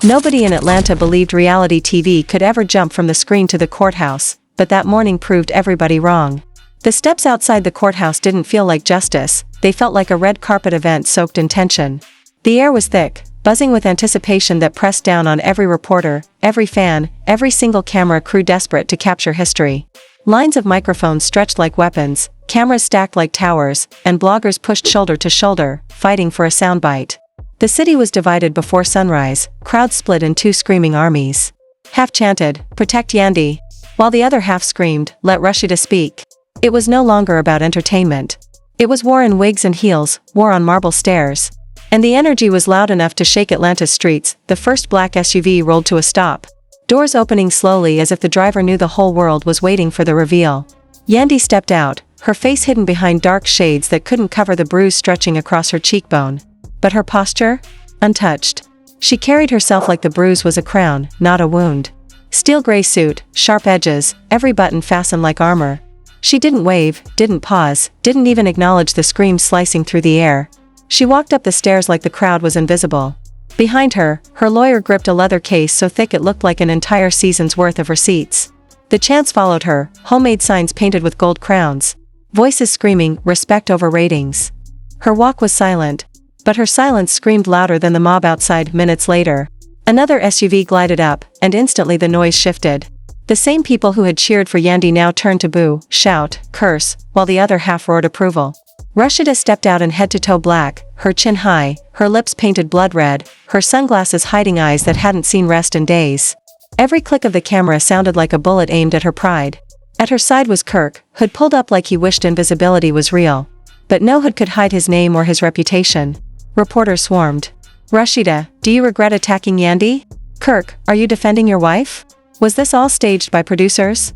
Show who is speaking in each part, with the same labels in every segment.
Speaker 1: Nobody in Atlanta believed reality TV could ever jump from the screen to the courthouse, but that morning proved everybody wrong. The steps outside the courthouse didn't feel like justice, they felt like a red carpet event soaked in tension. The air was thick, buzzing with anticipation that pressed down on every reporter, every fan, every single camera crew desperate to capture history. Lines of microphones stretched like weapons, cameras stacked like towers, and bloggers pushed shoulder to shoulder, fighting for a soundbite. The city was divided before sunrise, crowds split in two screaming armies. Half chanted, "Protect Yandy," while the other half screamed, "Let Rasheeda speak." It was no longer about entertainment. It was war in wigs and heels, war on marble stairs. And the energy was loud enough to shake Atlanta's streets. The first black SUV rolled to a stop. Doors opening slowly as if the driver knew the whole world was waiting for the reveal. Yandy stepped out, her face hidden behind dark shades that couldn't cover the bruise stretching across her cheekbone. But her posture? Untouched. She carried herself like the bruise was a crown, not a wound. Steel gray suit, sharp edges, every button fastened like armor. She didn't wave, didn't pause, didn't even acknowledge the scream slicing through the air. She walked up the stairs like the crowd was invisible. Behind her, her lawyer gripped a leather case so thick it looked like an entire season's worth of receipts. The chants followed her, homemade signs painted with gold crowns. Voices screaming, respect over ratings. Her walk was silent, but her silence screamed louder than the mob outside. Minutes later, another SUV glided up, and instantly the noise shifted. The same people who had cheered for Yandy now turned to boo, shout, curse, while the other half roared approval. Rasheeda stepped out in head-to-toe black, her chin high, her lips painted blood red, her sunglasses hiding eyes that hadn't seen rest in days. Every click of the camera sounded like a bullet aimed at her pride. At her side was Kirk, hood pulled up like he wished invisibility was real. But no hood could hide his name or his reputation. Reporters swarmed. Rasheeda, do you regret attacking Yandy? Kirk, are you defending your wife? Was this all staged by producers?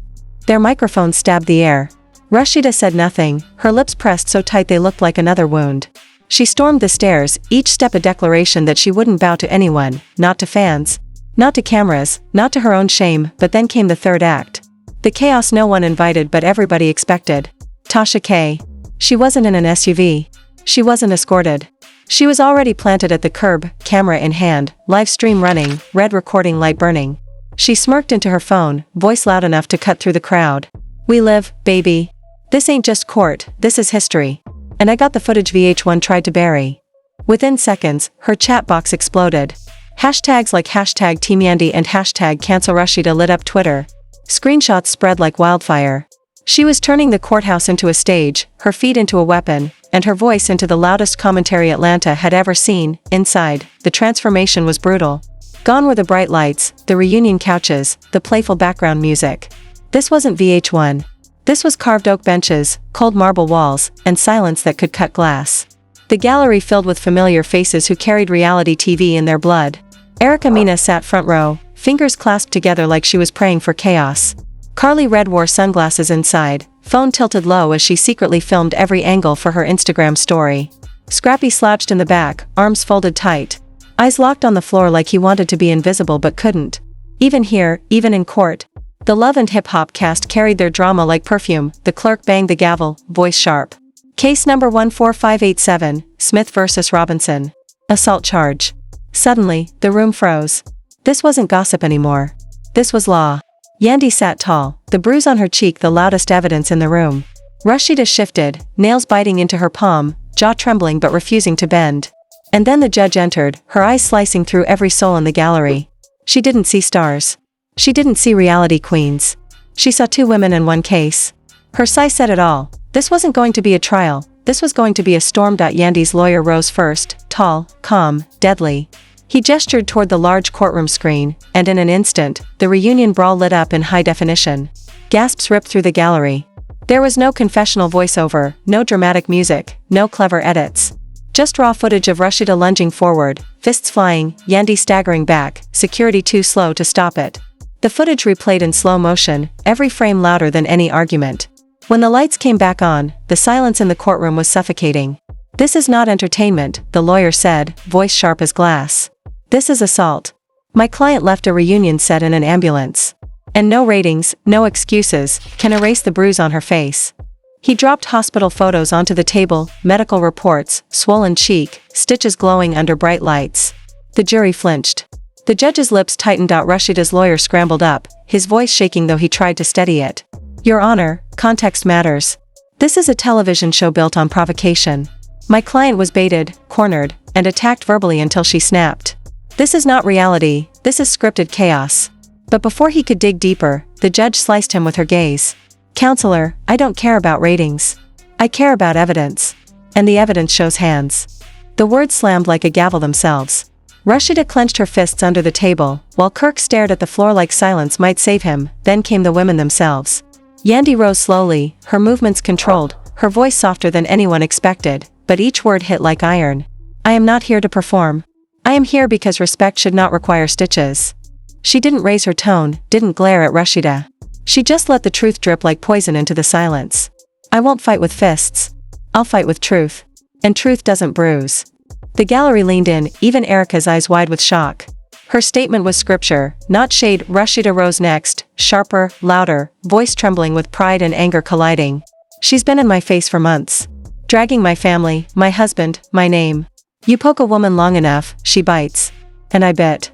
Speaker 1: Their microphones stabbed the air. Rasheeda said nothing, her lips pressed so tight they looked like another wound. She stormed the stairs, each step a declaration that she wouldn't bow to anyone, not to fans, not to cameras, not to her own shame. But then came the third act. The chaos no one invited but everybody expected. Tasha K. She wasn't in an SUV. She wasn't escorted. She was already planted at the curb, camera in hand, live stream running, red recording light burning. She smirked into her phone, voice loud enough to cut through the crowd. We live, baby. This ain't just court, this is history. And I got the footage VH1 tried to bury. Within seconds, her chat box exploded. Hashtags like hashtag Team Yandy and hashtag Cancel Rasheeda lit up Twitter. Screenshots spread like wildfire. She was turning the courthouse into a stage, her feet into a weapon, and her voice into the loudest commentary Atlanta had ever seen. Inside, the transformation was brutal. Gone were the bright lights, the reunion couches, the playful background music. This wasn't VH1. This was carved oak benches, cold marble walls, and silence that could cut glass. The gallery filled with familiar faces who carried reality TV in their blood. Erica Mena sat front row, fingers clasped together like she was praying for chaos. Carly Red wore sunglasses inside, phone tilted low as she secretly filmed every angle for her Instagram story. Scrappy slouched in the back, arms folded tight. Eyes locked on the floor like he wanted to be invisible but couldn't. Even here, even in court. The Love and Hip Hop cast carried their drama like perfume. The clerk banged the gavel, voice sharp. Case number 14587, Smith vs. Robinson. Assault charge. Suddenly, the room froze. This wasn't gossip anymore. This was law. Yandy sat tall, the bruise on her cheek the loudest evidence in the room. Rasheeda shifted, nails biting into her palm, jaw trembling but refusing to bend. And then the judge entered, her eyes slicing through every soul in the gallery. She didn't see stars. She didn't see reality queens. She saw two women in one case. Her sigh said it all. This wasn't going to be a trial, this was going to be a storm. Yandy's lawyer rose first, tall, calm, deadly. He gestured toward the large courtroom screen, and in an instant, the reunion brawl lit up in high definition. Gasps ripped through the gallery. There was no confessional voiceover, no dramatic music, no clever edits. Just raw footage of Rasheeda lunging forward, fists flying, Yandy staggering back, security too slow to stop it. The footage replayed in slow motion, every frame louder than any argument. When the lights came back on, the silence in the courtroom was suffocating. This is not entertainment, the lawyer said, voice sharp as glass. This is assault. My client left a reunion set in an ambulance. And no ratings, no excuses, can erase the bruise on her face. He dropped hospital photos onto the table, medical reports, swollen cheek, stitches glowing under bright lights. The jury flinched. The judge's lips tightened. Rasheeda's lawyer scrambled up, his voice shaking though he tried to steady it. Your Honor, context matters. This is a television show built on provocation. My client was baited, cornered, and attacked verbally until she snapped. This is not reality, this is scripted chaos. But before he could dig deeper, the judge sliced him with her gaze. Counselor, I don't care about ratings. I care about evidence. And the evidence shows hands. The words slammed like a gavel themselves. Rasheeda clenched her fists under the table, while Kirk stared at the floor like silence might save him. Then came the women themselves. Yandy rose slowly, her movements controlled, her voice softer than anyone expected, but each word hit like iron. I am not here to perform. I am here because respect should not require stitches. She didn't raise her tone, didn't glare at Rasheeda. She just let the truth drip like poison into the silence. I won't fight with fists. I'll fight with truth. And truth doesn't bruise. The gallery leaned in, even Erica's eyes wide with shock. Her statement was scripture, not shade. Rasheeda rose next, sharper, louder, voice trembling with pride and anger colliding. She's been in my face for months. Dragging my family, my husband, my name. You poke a woman long enough, she bites. And I bit.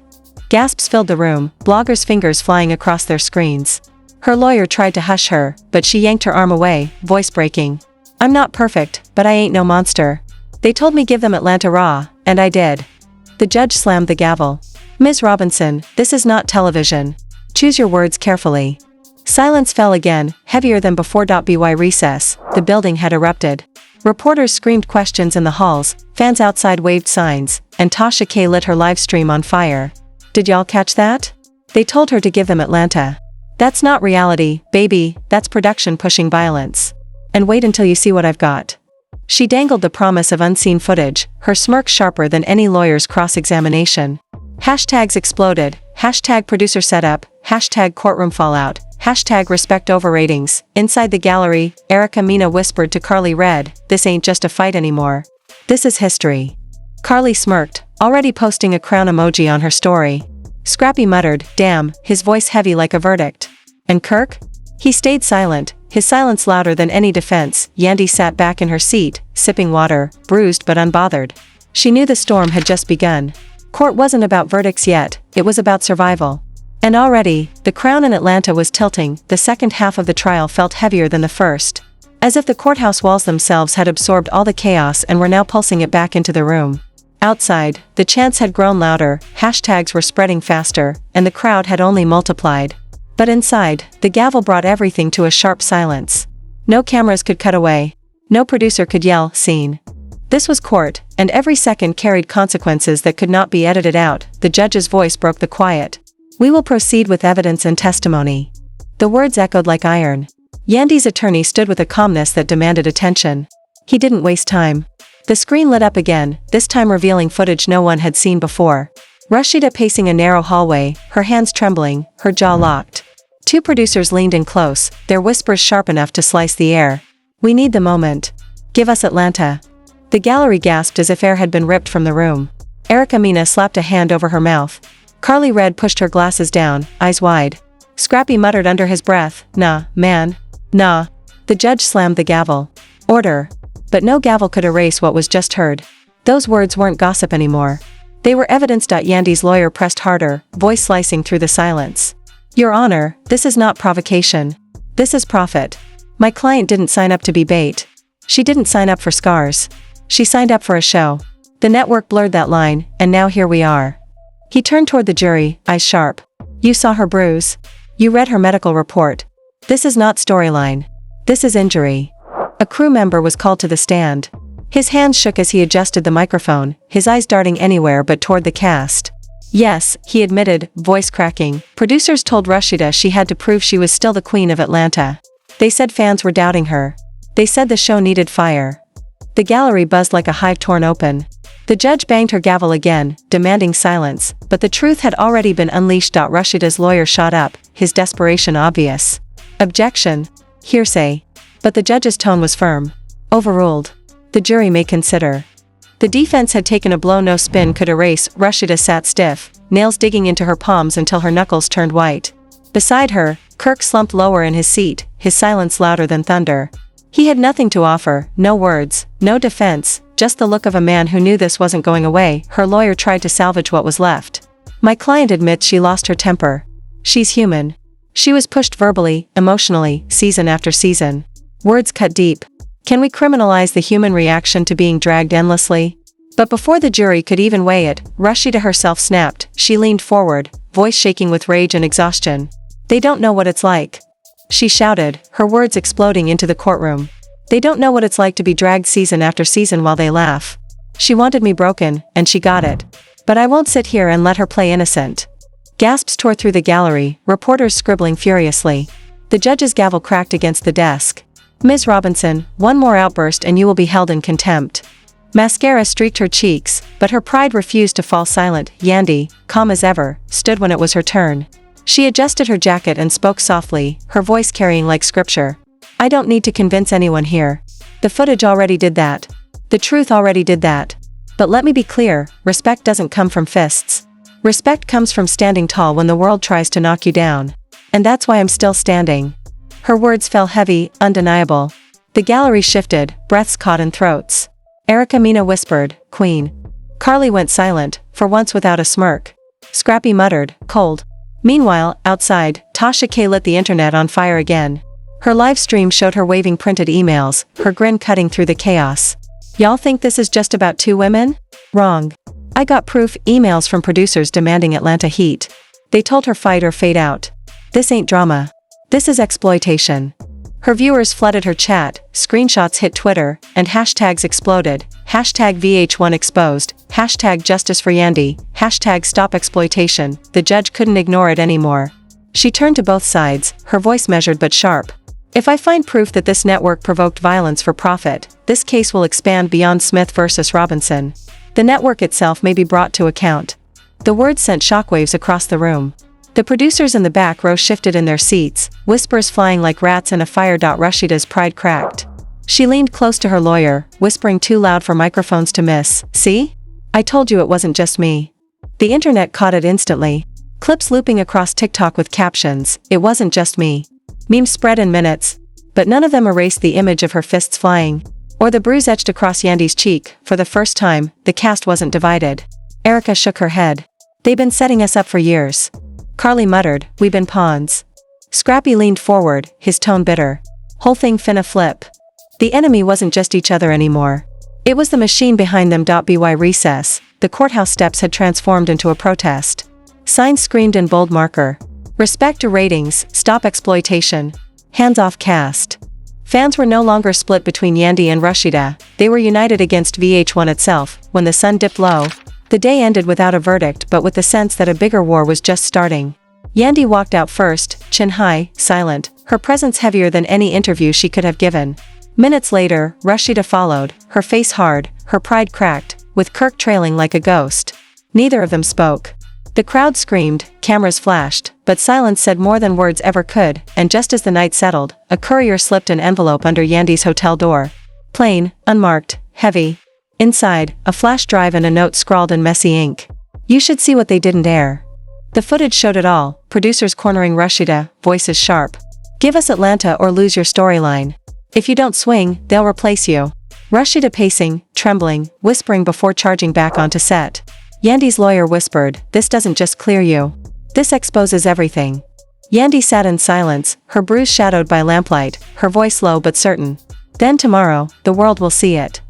Speaker 1: Gasps filled the room, bloggers' fingers flying across their screens. Her lawyer tried to hush her, but she yanked her arm away, voice breaking. I'm not perfect, but I ain't no monster. They told me give them Atlanta raw, and I did. The judge slammed the gavel. Ms. Robinson, this is not television. Choose your words carefully. Silence fell again, heavier than before. By recess, the building had erupted. Reporters screamed questions in the halls, fans outside waved signs, and Tasha K lit her live stream on fire. Did y'all catch that? They told her to give them Atlanta. That's not reality, baby, that's production pushing violence. And wait until you see what I've got. She dangled the promise of unseen footage, her smirk sharper than any lawyer's cross-examination. Hashtags exploded, hashtag producer setup, hashtag courtroom fallout, hashtag respect over ratings. Inside the gallery, Erica Mena whispered to Carly Red, this ain't just a fight anymore. This is history. Carly smirked, already posting a crown emoji on her story. Scrappy muttered, damn, his voice heavy like a verdict. And Kirk? He stayed silent, his silence louder than any defense. Yandy sat back in her seat, sipping water, bruised but unbothered. She knew the storm had just begun. Court wasn't about verdicts yet, it was about survival. And already, the crown in Atlanta was tilting. The second half of the trial felt heavier than the first. As if the courthouse walls themselves had absorbed all the chaos and were now pulsing it back into the room. Outside, the chants had grown louder, hashtags were spreading faster, and the crowd had only multiplied. But inside, the gavel brought everything to a sharp silence. No cameras could cut away. No producer could yell, scene. This was court, and every second carried consequences that could not be edited out. The judge's voice broke the quiet. We will proceed with evidence and testimony. The words echoed like iron. Yandy's attorney stood with a calmness that demanded attention. He didn't waste time. The screen lit up again, this time revealing footage no one had seen before. Rasheeda pacing a narrow hallway, her hands trembling, her jaw locked. Two producers leaned in close, their whispers sharp enough to slice the air. We need the moment. Give us Atlanta. The gallery gasped as if air had been ripped from the room. Erica Mena slapped a hand over her mouth. Carly Red pushed her glasses down, eyes wide. Scrappy muttered under his breath, nah, man. Nah. The judge slammed the gavel. Order. But no gavel could erase what was just heard. Those words weren't gossip anymore. They were evidence. Yandy's lawyer pressed harder, voice slicing through the silence. Your Honor, this is not provocation. This is profit. My client didn't sign up to be bait. She didn't sign up for scars. She signed up for a show. The network blurred that line, and now here we are. He turned toward the jury, eyes sharp. You saw her bruise. You read her medical report. This is not storyline. This is injury. A crew member was called to the stand. His hands shook as he adjusted the microphone, his eyes darting anywhere but toward the cast. Yes, he admitted, voice cracking. Producers told Rasheeda she had to prove she was still the queen of Atlanta. They said fans were doubting her. They said the show needed fire. The gallery buzzed like a hive torn open. The judge banged her gavel again, demanding silence, but the truth had already been unleashed. Rasheeda's lawyer shot up, his desperation obvious. Objection. Hearsay. But the judge's tone was firm. Overruled. The jury may consider. The defense had taken a blow no spin could erase. Rasheeda sat stiff, nails digging into her palms until her knuckles turned white. Beside her, Kirk slumped lower in his seat, his silence louder than thunder. He had nothing to offer, no words, no defense, just the look of a man who knew this wasn't going away. Her lawyer tried to salvage what was left. My client admits she lost her temper. She's human. She was pushed verbally, emotionally, season after season. Words cut deep. Can we criminalize the human reaction to being dragged endlessly? But before the jury could even weigh it, Rasheeda herself snapped. She leaned forward, voice shaking with rage and exhaustion. They don't know what it's like. She shouted, her words exploding into the courtroom. They don't know what it's like to be dragged season after season while they laugh. She wanted me broken, and she got it. But I won't sit here and let her play innocent. Gasps tore through the gallery, reporters scribbling furiously. The judge's gavel cracked against the desk. Ms. Robinson, one more outburst and you will be held in contempt. Mascara streaked her cheeks, but her pride refused to fall silent. Yandy, calm as ever, stood when it was her turn. She adjusted her jacket and spoke softly, her voice carrying like scripture. I don't need to convince anyone here. The footage already did that. The truth already did that. But let me be clear, respect doesn't come from fists. Respect comes from standing tall when the world tries to knock you down. And that's why I'm still standing. Her words fell heavy, undeniable. The gallery shifted, breaths caught in throats. Erica Mina whispered, Queen. Carly went silent, for once without a smirk. Scrappy muttered, cold. Meanwhile, outside, Tasha K lit the internet on fire again. Her live stream showed her waving printed emails, her grin cutting through the chaos. Y'all think this is just about two women? Wrong. I got proof, emails from producers demanding Atlanta heat. They told her fight or fade out. This ain't drama. This is exploitation. Her viewers flooded her chat, screenshots hit Twitter, and hashtags exploded. Hashtag VH1 exposed, hashtag justice for Yandy, hashtag stop exploitation. The judge couldn't ignore it anymore. She turned to both sides, her voice measured but sharp. If I find proof that this network provoked violence for profit, this case will expand beyond Smith versus Robinson. The network itself may be brought to account. The words sent shockwaves across the room. The producers in the back row shifted in their seats, whispers flying like rats in a fire. Rasheeda's pride cracked. She leaned close to her lawyer, whispering too loud for microphones to miss. See? I told you it wasn't just me. The internet caught it instantly. Clips looping across TikTok with captions, it wasn't just me. Memes spread in minutes, but none of them erased the image of her fists flying. Or the bruise etched across Yandy's cheek. For the first time, the cast wasn't divided. Erica shook her head. They've been setting us up for years. Carly muttered, we've been pawns. Scrappy leaned forward, his tone bitter. Whole thing finna flip. The enemy wasn't just each other anymore. It was the machine behind them. By recess, the courthouse steps had transformed into a protest. Signs screamed in bold marker. Respect to ratings, stop exploitation. Hands off cast. Fans were no longer split between Yandy and Rasheeda, they were united against VH1 itself. When the sun dipped low, the day ended without a verdict but with the sense that a bigger war was just starting. Yandy walked out first, chin high, silent, her presence heavier than any interview she could have given. Minutes later, Rasheeda followed, her face hard, her pride cracked, with Kirk trailing like a ghost. Neither of them spoke. The crowd screamed, cameras flashed, but silence said more than words ever could, and just as the night settled, a courier slipped an envelope under Yandy's hotel door. Plain, unmarked, heavy. Inside, a flash drive and a note scrawled in messy ink. You should see what they didn't air. The footage showed it all, producers cornering Rasheeda, voices sharp. Give us Atlanta or lose your storyline. If you don't swing, they'll replace you. Rasheeda pacing, trembling, whispering before charging back onto set. Yandy's lawyer whispered, this doesn't just clear you. This exposes everything. Yandy sat in silence, her bruise shadowed by lamplight, her voice low but certain. Then tomorrow, the world will see it.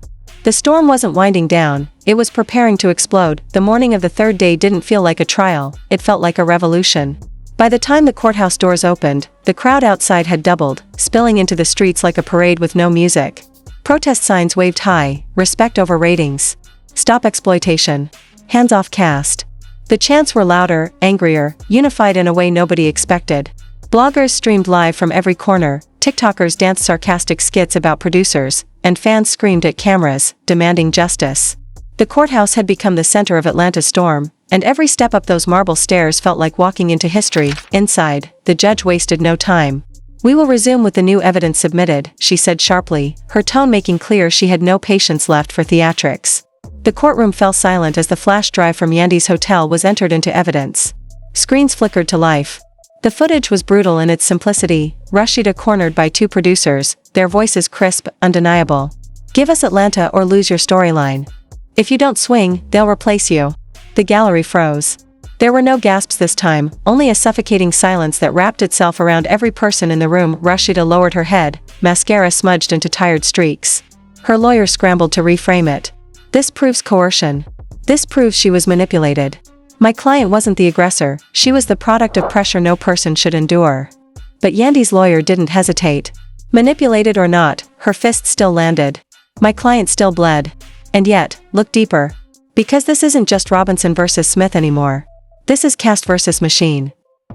Speaker 1: The storm wasn't winding down, it was preparing to explode. The morning of the third day didn't feel like a trial, it felt like a revolution. By the time the courthouse doors opened, the crowd outside had doubled, spilling into the streets like a parade with no music. Protest signs waved high, respect over ratings. Stop exploitation. Hands off cast. The chants were louder, angrier, unified in a way nobody expected. Bloggers streamed live from every corner, TikTokers danced sarcastic skits about producers, and fans screamed at cameras, demanding justice. The courthouse had become the center of Atlanta's storm, and every step up those marble stairs felt like walking into history. Inside, the judge wasted no time. We will resume with the new evidence submitted, she said sharply, her tone making clear she had no patience left for theatrics. The courtroom fell silent as the flash drive from Yandy's hotel was entered into evidence. Screens flickered to life. The footage was brutal in its simplicity, Rasheeda cornered by two producers, their voices crisp, undeniable. Give us Atlanta or lose your storyline. If you don't swing, they'll replace you. The gallery froze. There were no gasps this time, only a suffocating silence that wrapped itself around every person in the room. Rasheeda lowered her head, mascara smudged into tired streaks. Her lawyer scrambled to reframe it. This proves coercion. This proves she was manipulated. My client wasn't the aggressor, she was the product of pressure no person should endure. But Yandy's lawyer didn't hesitate. Manipulated or not, her fist still landed. My client still bled. And yet, look deeper. Because this isn't just Robinson versus Smith anymore. This is caste versus machine.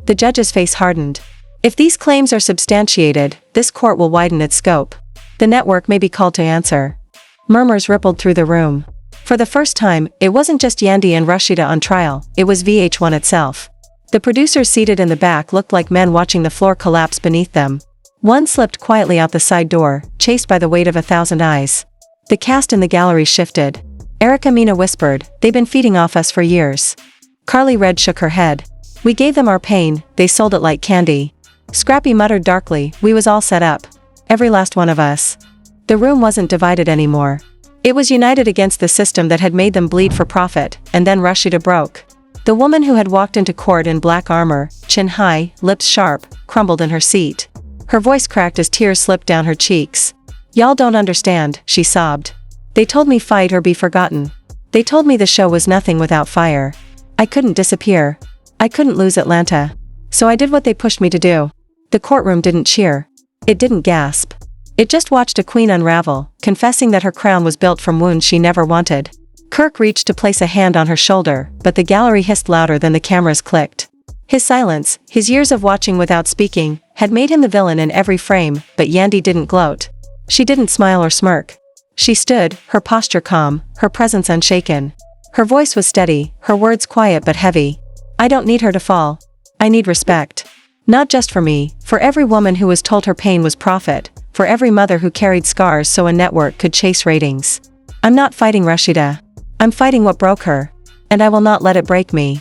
Speaker 1: The judge's face hardened. If these claims are substantiated, this court will widen its scope. The network may be called to answer. Murmurs rippled through the room. For the first time, it wasn't just Yandy and Rasheeda on trial, it was VH1 itself. The producers seated in the back looked like men watching the floor collapse beneath them. One slipped quietly out the side door, chased by the weight of 1,000 eyes. The cast in the gallery shifted. Erica Mina whispered, "They've been feeding off us for years." Carly Red shook her head. "We gave them our pain, they sold it like candy." Scrappy muttered darkly, "We was all set up. Every last one of us." The room wasn't divided anymore. It was united against the system that had made them bleed for profit, and then Rasheeda broke. The woman who had walked into court in black armor, chin high, lips sharp, crumbled in her seat. Her voice cracked as tears slipped down her cheeks. "Y'all don't understand," she sobbed. "They told me fight or be forgotten. They told me the show was nothing without fire. I couldn't disappear. I couldn't lose Atlanta. So I did what they pushed me to do." The courtroom didn't cheer. It didn't gasp. It just watched a queen unravel, confessing that her crown was built from wounds she never wanted. Kirk reached to place a hand on her shoulder, but the gallery hissed louder than the cameras clicked. His silence, his years of watching without speaking, had made him the villain in every frame, but Yandy didn't gloat. She didn't smile or smirk. She stood, her posture calm, her presence unshaken. Her voice was steady, her words quiet but heavy. "I don't need her to fall. I need respect. Not just for me, for every woman who was told her pain was profit, for every mother who carried scars so a network could chase ratings. I'm not fighting Rasheeda. I'm fighting what broke her. And I will not let it break me."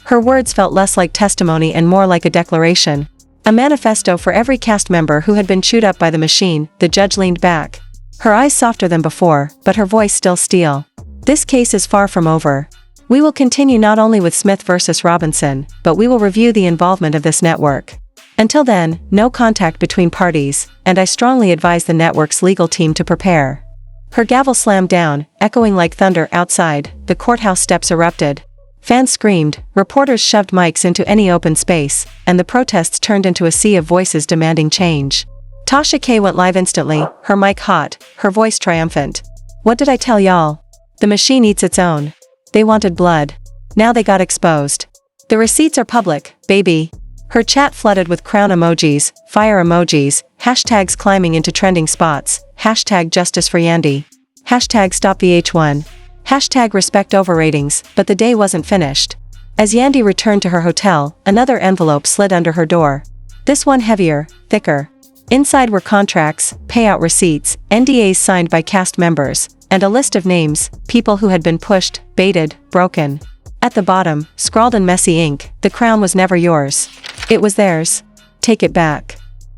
Speaker 1: Her words felt less like testimony and more like a declaration. A manifesto for every cast member who had been chewed up by the machine. The judge leaned back. Her eyes softer than before, but her voice still steel. "This case is far from over. We will continue not only with Smith versus Robinson, but we will review the involvement of this network. Until then, no contact between parties, and I strongly advise the network's legal team to prepare." Her gavel slammed down, echoing like thunder outside. The courthouse steps erupted. Fans screamed, reporters shoved mics into any open space, and the protests turned into a sea of voices demanding change. Tasha K went live instantly, her mic hot, her voice triumphant. "What did I tell y'all? The machine eats its own. They wanted blood. Now they got exposed. The receipts are public, baby." Her chat flooded with crown emojis, fire emojis, hashtags climbing into trending spots, hashtag justice for Yandy, hashtag stop VH1, hashtag respect over ratings, but the day wasn't finished. As Yandy returned to her hotel, another envelope slid under her door. This one heavier, thicker. Inside were contracts, payout receipts, NDAs signed by cast members, and a list of names, people who had been pushed, baited, broken. At the bottom, scrawled in messy ink, "The crown was never yours. It was theirs. Take it back."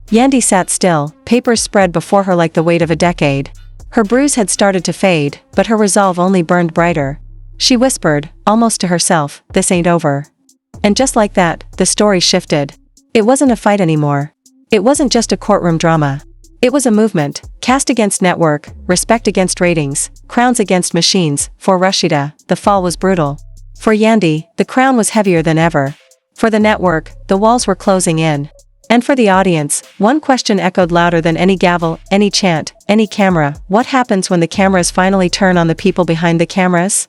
Speaker 1: Yandy sat still, papers spread before her like the weight of a decade. Her bruise had started to fade, but her resolve only burned brighter. She whispered, almost to herself, "This ain't over." And just like that, the story shifted. It wasn't a fight anymore. It wasn't just a courtroom drama. It was a movement, caste against network, respect against ratings, crowns against machines. For Rasheeda, the fall was brutal. For Yandy, the crown was heavier than ever. For the network, the walls were closing in. And for the audience, one question echoed louder than any gavel, any chant, any camera: what happens when the cameras finally turn on the people behind the cameras?